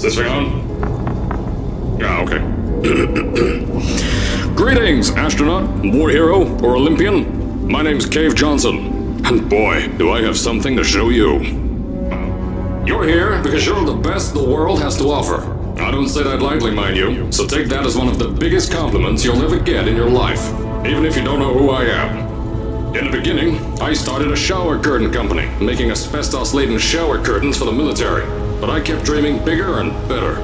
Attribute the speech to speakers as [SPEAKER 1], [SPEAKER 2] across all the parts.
[SPEAKER 1] Is this thing on? Yeah, okay. Greetings, astronaut, war hero, or Olympian. My name's Cave Johnson, and boy, do I have something to show you. You're here because you're the best the world has to offer. I don't say that lightly, mind you, so take that as one of the biggest compliments you'll ever get in your life, even if you don't know who I am. In the beginning, I started a shower curtain company, making asbestos-laden shower curtains for the military, but I kept dreaming bigger and better.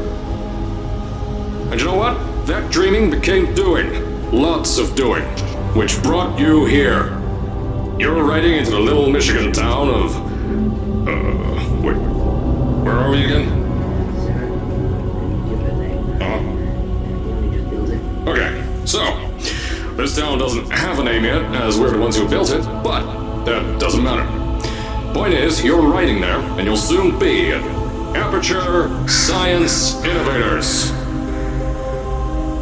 [SPEAKER 1] And you know what? That dreaming became doing. Lots of doing. Which brought you here. You're riding into the little Michigan town of... wait. Where are we again? Okay, so... this town doesn't have a name yet, as we're the ones who built it, but that doesn't matter. Point is, you're riding there, and you'll soon be at Aperture Science Innovators.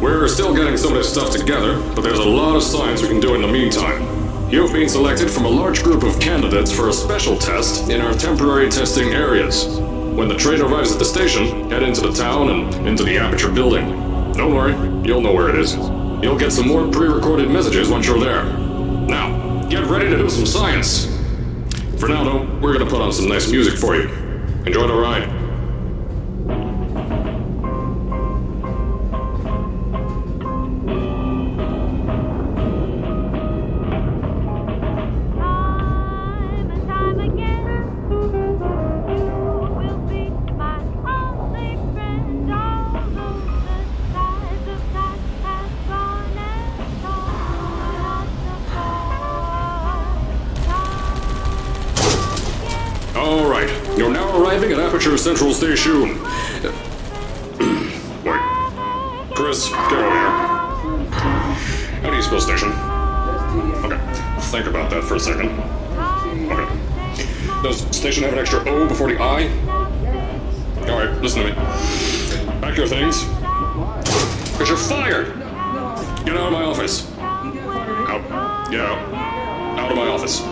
[SPEAKER 1] We're still getting some of this stuff together, but there's a lot of science we can do in the meantime. You've been selected from a large group of candidates for a special test in our temporary testing areas. When the train arrives at the station, head into the town and into the Aperture building. Don't worry, you'll know where it is. You'll get some more pre-recorded messages once you're there. Now, get ready to do some science. For now, though, we're gonna put on some nice music for you. Enjoy the ride. Alright, you're now arriving at Aperture Central Station. Wait. Chris, get over here. How do you spell station? Okay, think about that for a second. Okay. Does station have an extra O before the I? Alright, listen to me. Pack your things. Because you're fired! Get out of my office. Out. Get out. Out of my office.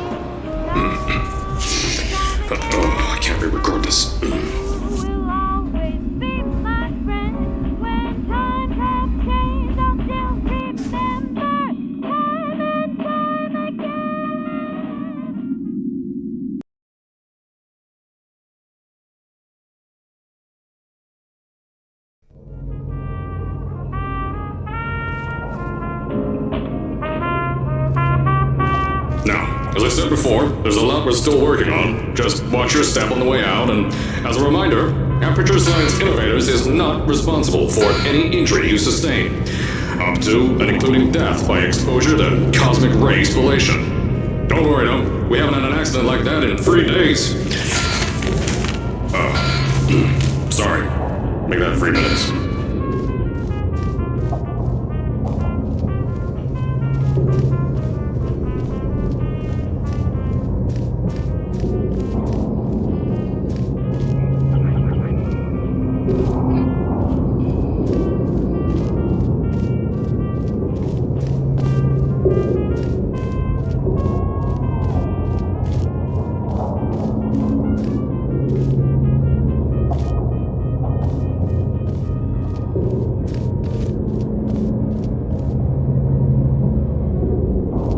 [SPEAKER 1] Oh, I can't re-record this. Now, as I said before, there's a lot we're still working on. Just watch your step on the way out, and as a reminder, Aperture Science Innovators is not responsible for any injury you sustain, up to and including death by exposure to cosmic ray spallation. Don't worry, though, we haven't had an accident like that in 3 days. Sorry. Make that 3 minutes.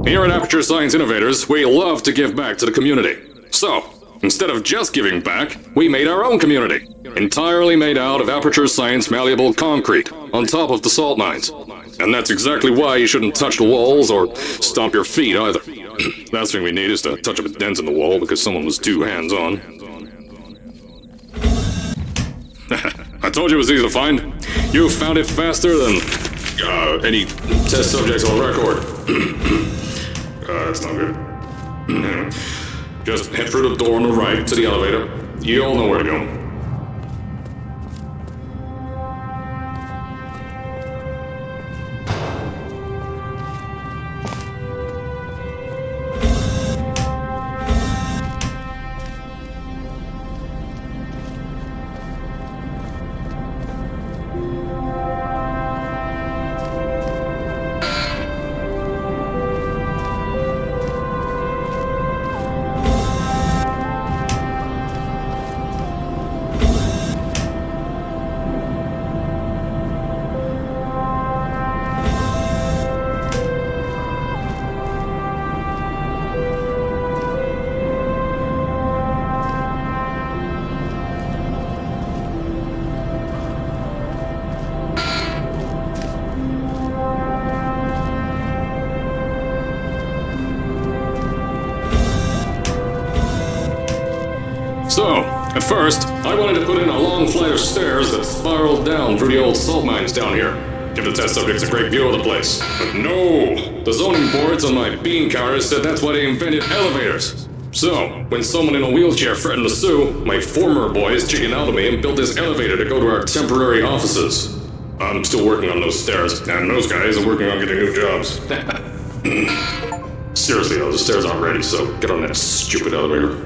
[SPEAKER 1] Here at Aperture Science Innovators, we love to give back to the community. So, instead of just giving back, we made our own community. Entirely made out of Aperture Science malleable concrete, on top of the salt mines. And that's exactly why you shouldn't touch the walls or stomp your feet either. Last thing we need is to touch up a dent in the wall because someone was too hands-on. I told you it was easy to find. You found it faster than any test subjects on record. That's not good. Just head through the door on the right to the elevator. You all know where to go. So, at first, I wanted to put in a long flight of stairs that spiraled down through the old salt mines down here. Give the test subjects a great view of the place. But no! The zoning boards on my bean counters said that's why they invented elevators. So, when someone in a wheelchair threatened to sue, my former boys chickened out of me and built this elevator to go to our temporary offices. I'm still working on those stairs, and those guys are working on getting new jobs. Seriously though, the stairs aren't ready, so get on that stupid elevator.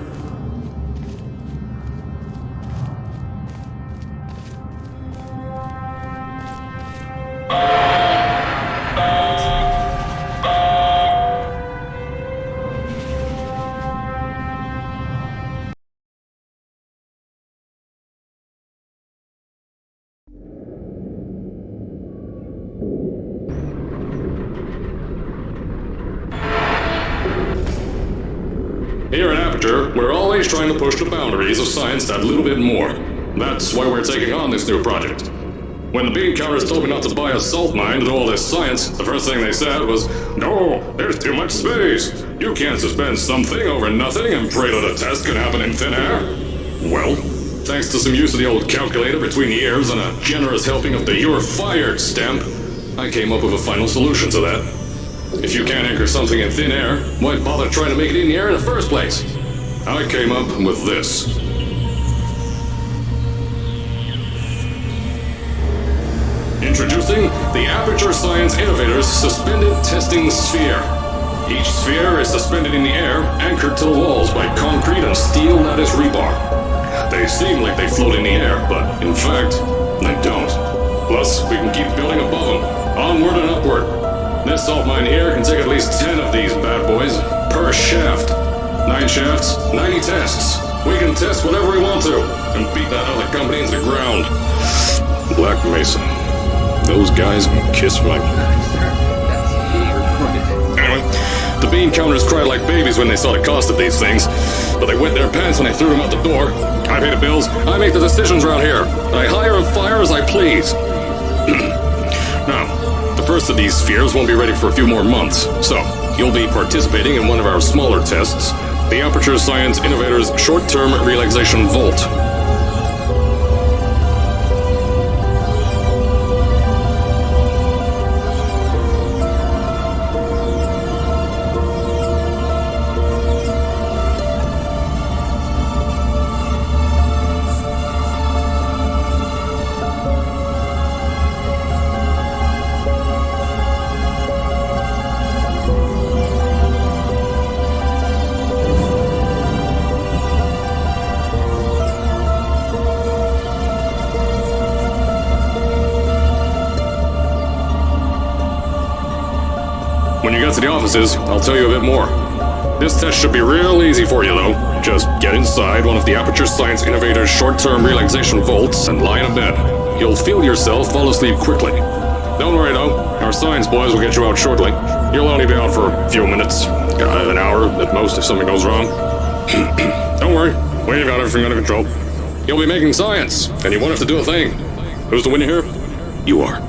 [SPEAKER 1] Here at Aperture, we're always trying to push the boundaries of science that little bit more. That's why we're taking on this new project. When the bean counters told me not to buy a salt mine to do all this science, the first thing they said was, "No, there's too much space. You can't suspend something over nothing and pray that a test can happen in thin air." Well, thanks to some use of the old calculator between the ears and a generous helping of the "You're Fired" stamp, I came up with a final solution to that. If you can't anchor something in thin air, why bother trying to make it in the air in the first place? I came up with this. Introducing the Aperture Science Innovators Suspended Testing Sphere. Each sphere is suspended in the air, anchored to the walls by concrete and steel lattice rebar. They seem like they float in the air, but in fact, they don't. Plus, we can keep building above them, onward and upward. This salt mine here can take at least 10 of these bad boys per shaft. 9 shafts, 90 tests. We can test whatever we want to and beat that other company into the ground. Black Mesa. Those guys can kiss my... Anyway, the bean counters cried like babies when they saw the cost of these things, but they wet their pants when I threw them out the door. I pay the bills, I make the decisions around here, and I hire and fire as I please. Now, the first of these spheres won't be ready for a few more months, so you'll be participating in one of our smaller tests, the Aperture Science Innovators Short-Term Relaxation Vault. When you get to the offices, I'll tell you a bit more. This test should be real easy for you, though. Just get inside one of the Aperture Science Innovators short-term relaxation vaults and lie in a bed. You'll feel yourself fall asleep quickly. Don't worry, though. Our science boys will get you out shortly. You'll only be out for a few minutes. An hour at most if something goes wrong. Don't worry. We've got everything under control. You'll be making science, and you won't have to do a thing. Who's the winner here? You are.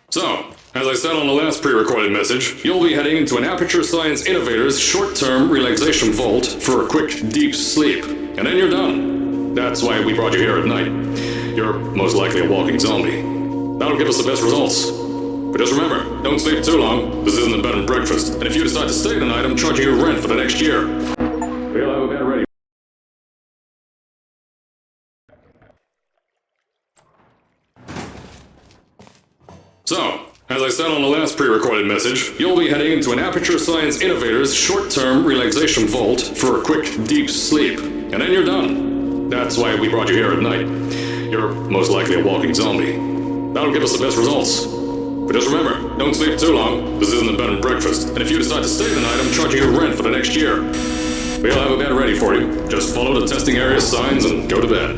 [SPEAKER 1] So, as I said on the last pre-recorded message, you'll be heading into an Aperture Science Innovators short-term relaxation vault for a quick, deep sleep. And then you're done. That's why we brought you here at night. You're most likely a walking zombie. That'll give us the best results. But just remember, don't sleep too long. This isn't a bed and breakfast. And if you decide to stay tonight, I'm charging you rent for the next year. We'll have a bed ready. So, as I said on the last pre-recorded message, you'll be heading into an Aperture Science Innovators short-term relaxation vault for a quick, deep sleep. And then you're done. That's why we brought you here at night. You're most likely a walking zombie. That'll give us the best results. But just remember, don't sleep too long. This isn't a bed and breakfast. And if you decide to stay the night, I'm charging you rent for the next year. We'll have a bed ready for you. Just follow the testing area signs and go to bed.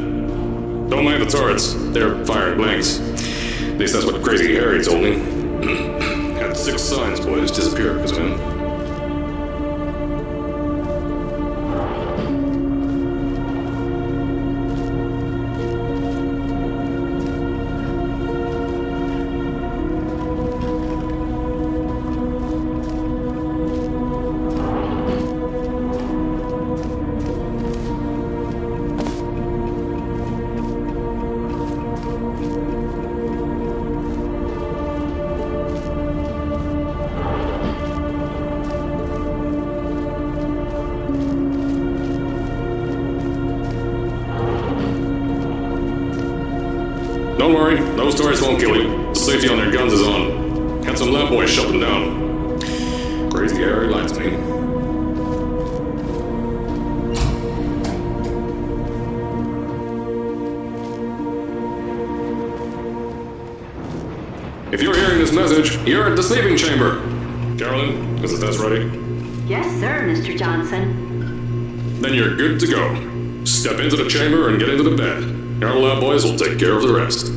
[SPEAKER 1] Don't mind the turrets. They're firing blanks. At least that's what Crazy Harry told me. Had 6 signs, boys, disappear because of him. Don't worry, those turrets won't kill you. The safety on their guns is on. Had some lab boys shut them down. Crazy Harry lied to me. If you're hearing this message, you're at the sleeping chamber. Carolyn, is the test ready?
[SPEAKER 2] Yes, sir, Mr. Johnson.
[SPEAKER 1] Then you're good to go. Step into the chamber and get into the bed. Our lab boys will take care of the rest.